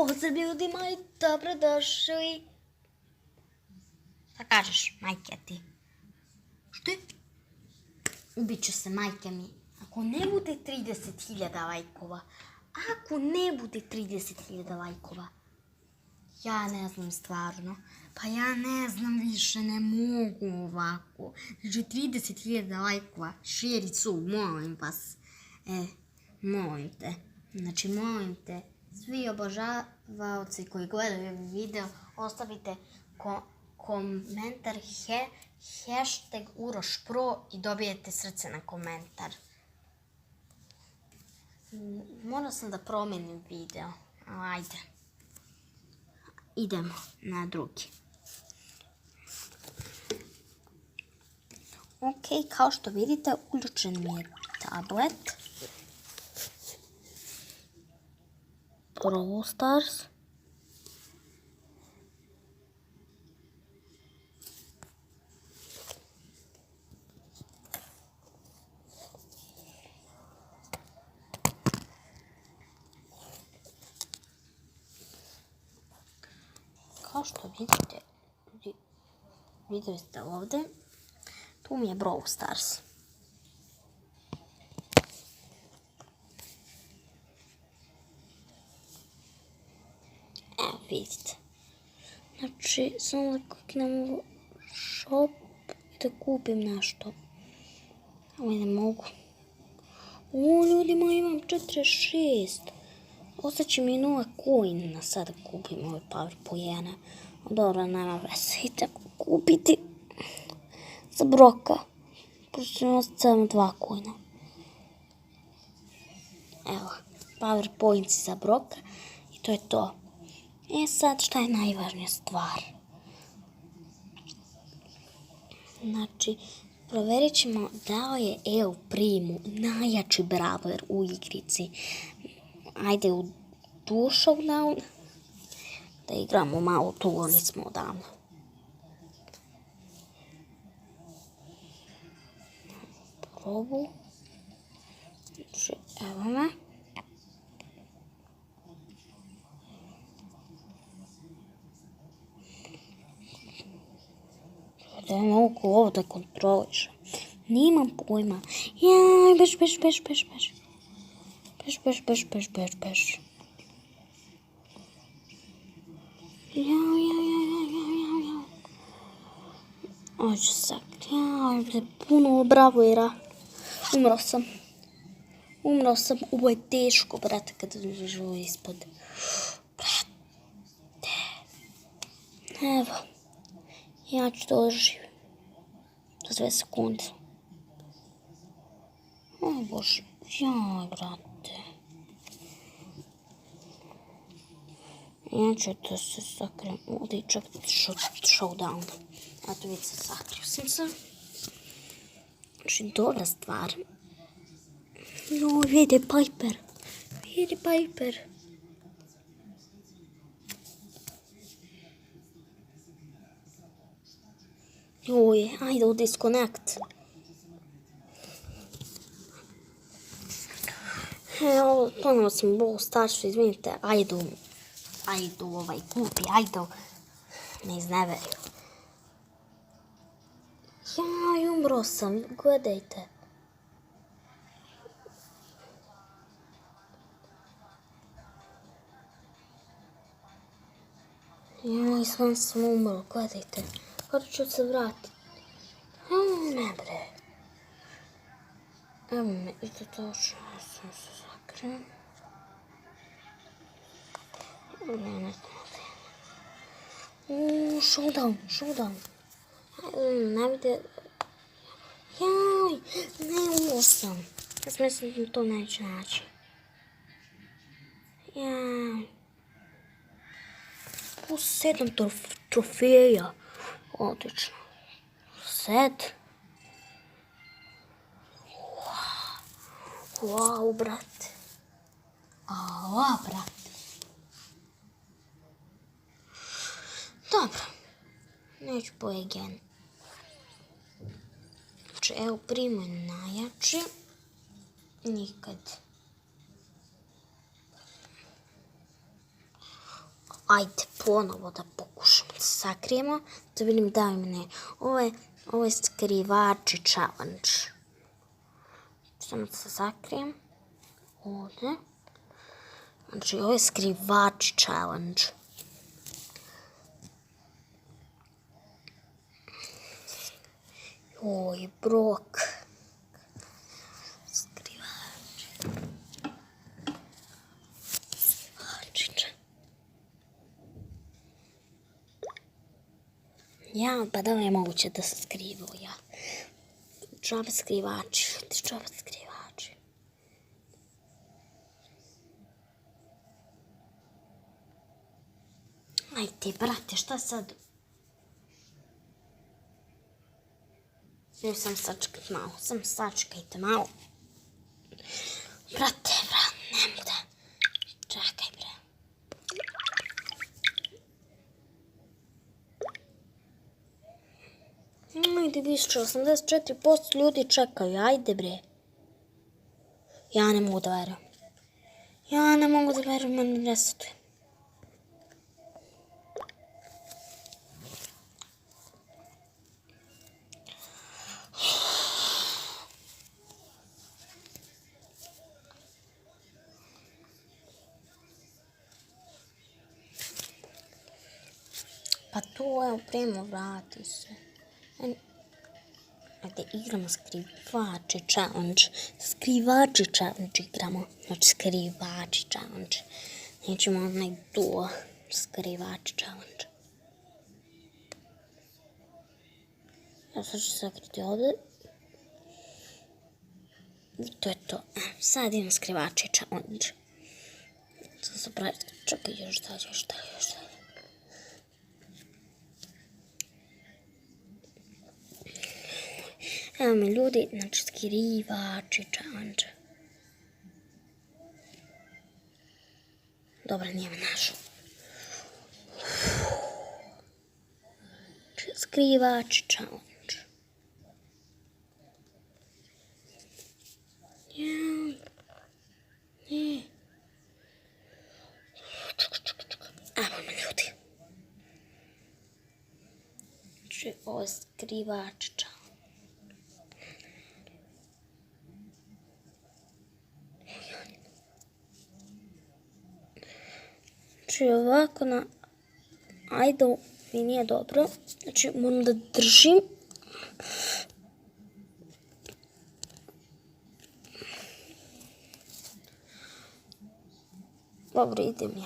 Pozdrav ljudima i dobrodošli. Šta kažeš, majke ti? Što je? Ubit ću se, majke mi. Ako ne bude 30.000 lajkova, ja ne znam stvarno. Pa ja ne znam više, ne mogu ovako. Znači 30.000 lajkova, šericu, molim vas. Molim te. Znači molim te, svi obožavaoci koji gledaju video, ostavite komentar hashtag UrošPro i dobijete srce na komentar. Morao sam da promijenim video, ali ajde. Idemo na drugi. Ok, kao što vidite, uključen mi je tablet. Brawl Stars. Kao što vidite, vidjeli ste ovdje, tu mi je Brawl Stars. Evo vidite. Znači, samo da kliknem u shop i da kupim nešto. Ovo ne mogu. Ljudima, imam 46. Ostaće mi 0 coina sad da kupim ove powerpoint. Dobro, nema veze. Idemo kupiti za Broka. Pošto ćemo ostati samo 2 coina. Evo, powerpoints za Broka. I to je to. Sad šta je najvažnija stvar? Znači, provjerit ćemo da li je El Primo najjači brawler u igrici. Ajde u Duo Showdown da igramo malo tu, nismo odavno. Probu. Znači, evo me. Da ne mogu ovo da kontrolišem. Nimam pojma. Jaj, beš. Beš. Jaj. Ođe sak. Jaj, puno bravera. Umro sam. Ovo je teško, brate, kada živu ispod. Brate. Evo. Ja ću to živim. Za 2 sekunde. O Bože. Jaj, brate. Ja ću to se sakrijem. Ovdje čak showdown. A tu vidite, sakrio sam se. Znači, dobra stvar. Joj, vidi Piper. Joj, ajde u disconnect. Evo, ponovno sam Brawl Starsu, izvinite, ajdu kupi, ajdu. Ne izneverio. Jaj, umro sam, gledajte. Jaj, sam umro, gledajte. Kada ću se vratiti? Ne bre. Evo me, i to točno, sam se zakrijem. Showdown. Ne vide. Jaj, ne umro sam. Ja sam mislim da to neće naći. Jaj. 7 trofeja. Odlično. 7. Wow, brate. Brate. Dobro. Neću po again. Znači, evo Primo je najjači. Nikad. Ajde, ponovo da pokušamo da sakrijemo. Da vidim da li ne. Ovo je skrivači challenge. Samo da se sakrijem. Ovdje. Znači, ovo je skrivači challenge. Oj, brok. Skrivači. Ja, pa da li je moguće da se skrivao ja? Džabe skrivači. Ajde, brate, šta sad? Sam sačekajte malo. Brate, nemo da. Čekaj, bre. Ajde, više, 84% ljudi čekaju, ajde, bre. Ja ne mogu da verujem, meni resetuje. Pa to je opremo, vrati se. Ajde, igramo skrivači challenge. Skrivači challenge igramo. Znači, skrivači challenge. Nećemo onaj duo. Skrivači challenge. Ja sad ću sakriti ovdje. I to je to. Sad idem skrivači challenge. Sad se pravi. Čekaj, još dalje. Evo mi ljudi, znači skrivači challenge. Dobro, nije me našao. Skrivači challenge. Evo me ljudi. Znači, ovo je skrivači challenge. Znači ovako ajde mi nije dobro. Znači moram da držim. Dobro, idem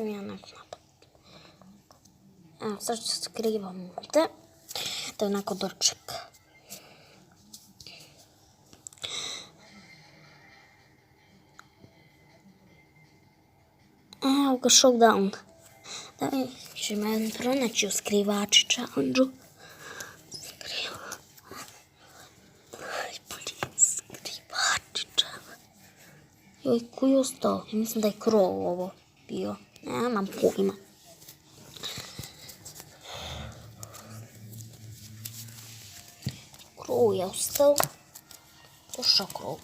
ja na napad. Evo, sad ću se skrivam ovdje. Da onako dočeka. Evo ga, showdown. Da će me pronaći u skrivači challenge-u. Skrivači challenge. Joj, ko je ostao? Ja mislim da je Krov ovo bio. Nemam pojma. Krov je ostao. Došao Krov.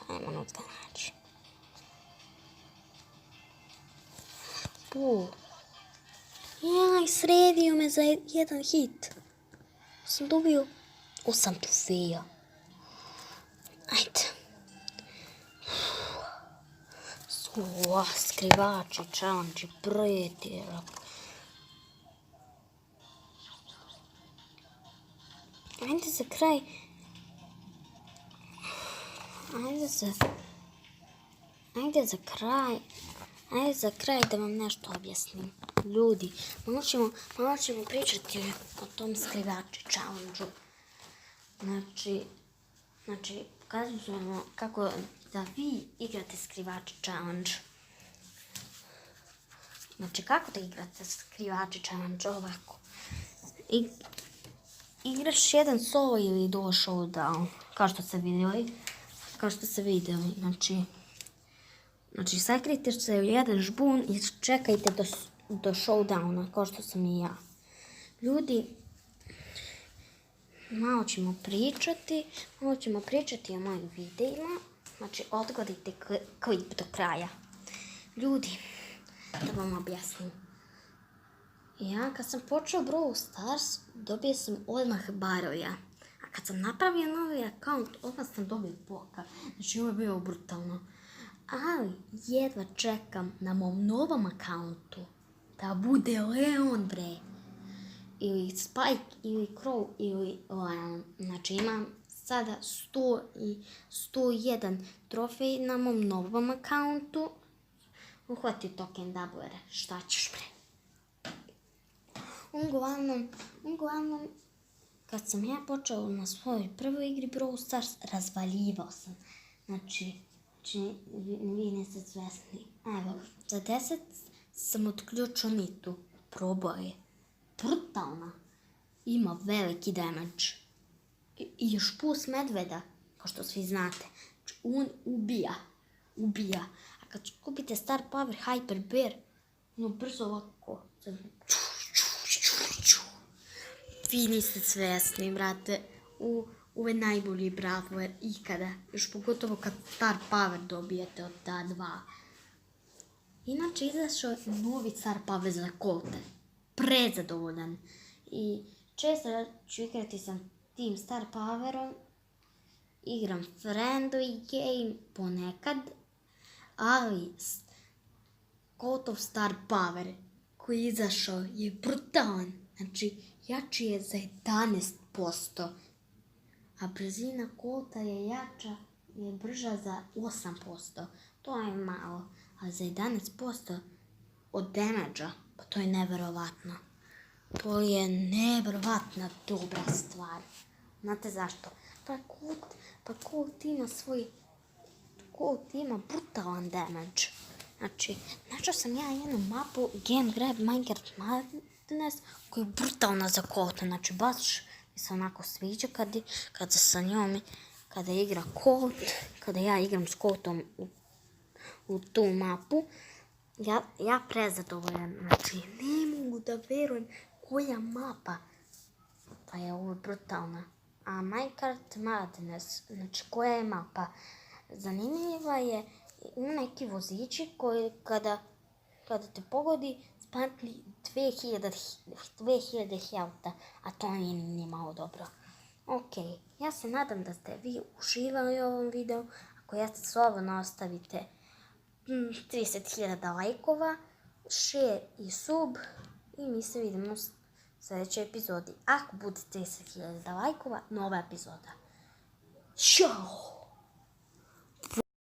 Ajmo na taj način. Jaj, sredio me za jedan hit. Sam dobio 8 trofeja. Ajde. Skrivači, challenge, pretjerak. Ajde za kraj. Ajde za kraj da vam nešto objasnim. Ljudi, malo ćemo pričati o tom skrivači challenge-u. Znači, pokazujemo kako da vi igrate skrivači challenge. Znači, kako da igrate skrivači challenge ovako. Igraš jedan solo ili duo showdown, kao što ste vidjeli. Znači, sakrijte se u jedan žbun i čekajte do showdowna, kao što sam i ja. Ljudi, malo ćemo pričati o mojim videima. Znači, odgodite klip do kraja. Ljudi, da vam objasnim. Ja kad sam počeo Brawl Stars, dobio sam odmah baroja. A kad sam napravio novi akaunt, odmah sam dobio boka. Znači ovo je bilo brutalno. Ali jedva čekam na mom novom akauntu da bude Leon, bre. Ili Spike, ili Crow, ili Leon. Znači imam sada 100 i 101 trofej na mom novom akauntu. Uhvatio token double, šta ćeš, bre? Uglavnom, kad sam ja počeo na svojoj prvoj igri Brawl Stars, razvaljivao sam. Znači, vi niste svesni. Evo, za 10 sam otključio Nitu. Probao je. Brutalna. Ima veliki damage. I još plus medveda, kao što svi znate. Znači, on ubija. A kad kupite Star Power Hyper Bear, ono brzo ovako. Vi niste svesni, brate. Ovo je najbolji brawler ikada. Još pogotovo kad Star Power dobijete od ta dva. Inače, izašao je novi Star Power za Colte. Prezadovoljan. I često ću igrati sa tim Star Powerom. Igram friendly game ponekad. Ali Coltov Star Power koji je izašao je brutalan. Znači, jači je za 11%. A brzina Colta je brža za 8%. To je malo. A za 11% od damage-a, pa to je neverovatno. To je neverovatna dobra stvar. Znate zašto? Pa Colt ima brutalan damage. Znači, našao sam ja jednu mapu Game Grab Minecraft Madness koja je brutalna za Colta. Znači, baš mi se onako sviđa kada sa njom, kada igra Colt, kada ja igram s Coltom u tu mapu. Ja prezadovoljan. Znači, ne mogu da verujem koja mapa. Pa je ovo brutalna. A Minecraft Madness, znači koja je mapa? Zanimljiva je neki vozići koji kada te pogodi spantli 2000 helta, a to nije ni malo dobro. Ok, ja se nadam da ste vi uživali u ovom videu. Ako jeste, slobodno ostavite 30.000 lajkova, share i sub i mi se vidimo u sljedećoj epizodi. Ako bude 30.000 lajkova, nova epizoda. Ćao!